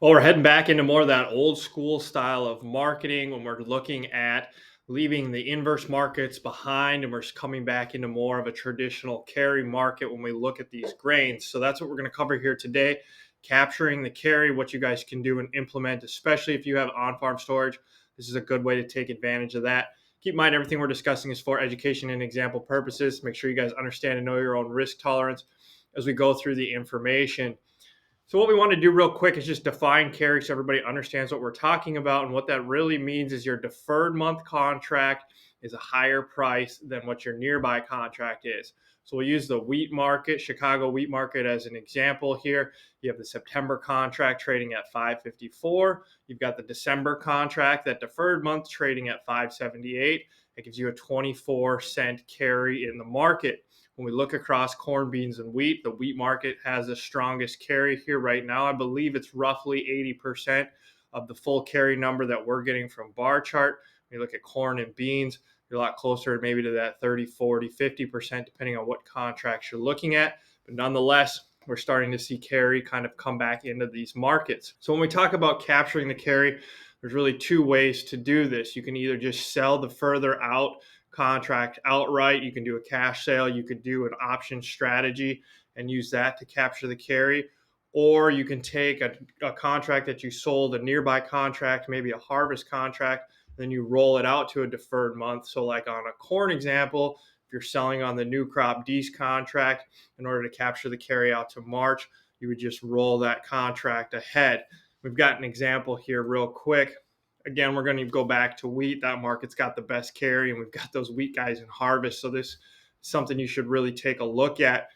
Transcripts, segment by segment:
Well, we're heading back into more of that old school style of marketing when we're looking at leaving the inverse markets behind and we're coming back into more of a traditional carry market when we look at these grains. So that's what we're going to cover here today, capturing the carry, what you guys can do and implement, especially if you have on-farm storage. This is a good way to take advantage of that. Keep in mind, everything we're discussing is for education and example purposes. Make sure you guys understand and know your own risk tolerance as we go through the information. So what we want to do real quick is just define carry so everybody understands what we're talking about. And what that really means is your deferred month contract is a higher price than what your nearby contract is. So we'll use the wheat market, Chicago wheat market as an example here. You have the September contract trading at 554. You've got the December contract, that deferred month trading at 578. It gives you a 24-cent carry in the market. When we look across corn, beans, and wheat, the wheat market has the strongest carry here right now. I believe it's roughly 80% of the full carry number that we're getting from bar chart. When you look at corn and beans, you're a lot closer maybe to that 30, 40, 50%, depending on what contracts you're looking at. But nonetheless, we're starting to see carry kind of come back into these markets. So when we talk about capturing the carry, there's really two ways to do this. You can either just sell the further out contract outright. You can do a cash sale. You could do an option strategy and use that to capture the carry. Or you can take a contract that you sold, a nearby contract, maybe a harvest contract, then you roll it out to a deferred month. So like on a corn example, if you're selling on the new crop D's contract, in order to capture the carry out to March, you would just roll that contract ahead. We've got an example here real quick. Again, we're going to go back to wheat. That market's got the best carry, and we've got those wheat guys in harvest. So this is something you should really take a look at.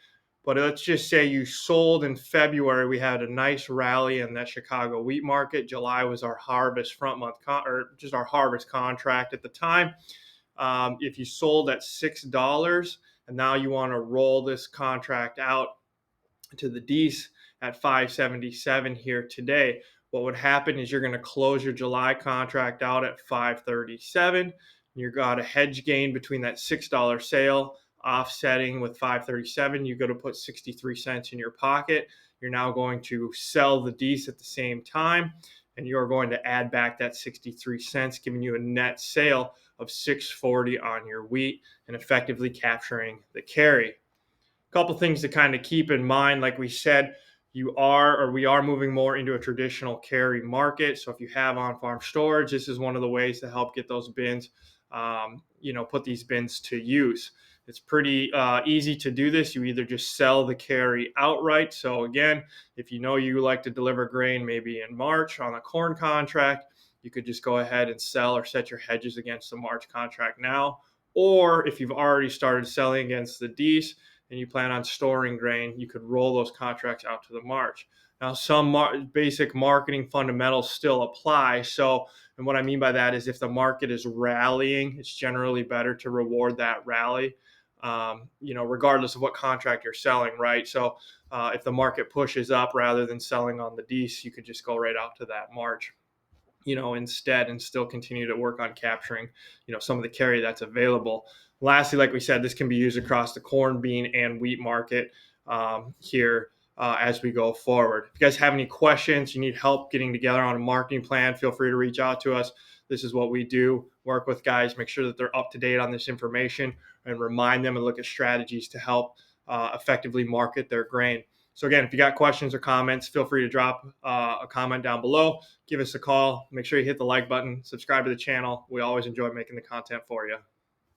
But let's just say you sold in February. We had a nice rally in that Chicago wheat market. July was our harvest front month, or just our harvest contract at the time. If you sold at $6 and now you want to roll this contract out to the D's at 577 here today, what would happen is you're going to close your July contract out at 537. You got a hedge gain between that $6 sale offsetting with 537. You go to put 63 cents in your pocket. You're now going to sell the D's at the same time, and you're going to add back that 63 cents, giving you a net sale of 640 on your wheat and effectively capturing the carry. A couple things to kind of keep in mind, like we said, we are moving more into a traditional carry market. So if you have on-farm storage, this is one of the ways to help get those bins, put these bins to use. It's pretty easy to do this. You either just sell the carry outright. So again, if you know you like to deliver grain maybe in March on a corn contract, you could just go ahead and sell or set your hedges against the March contract now. Or if you've already started selling against the D's, and you plan on storing grain, you could roll those contracts out to the March. Now, some basic marketing fundamentals still apply. So, and what I mean by that is if the market is rallying, it's generally better to reward that rally, regardless of what contract you're selling, right? So if the market pushes up rather than selling on the D's, you could just go right out to that March, instead, and still continue to work on capturing, some of the carry that's available. Lastly, like we said, this can be used across the corn, bean, and wheat market here as we go forward. If you guys have any questions, you need help getting together on a marketing plan, feel free to reach out to us. This is what we do, work with guys, make sure that they're up to date on this information, and remind them and look at strategies to help effectively market their grain. So again, if you got questions or comments, feel free to drop a comment down below. Give us a call. Make sure you hit the like button, subscribe to the channel. We always enjoy making the content for you.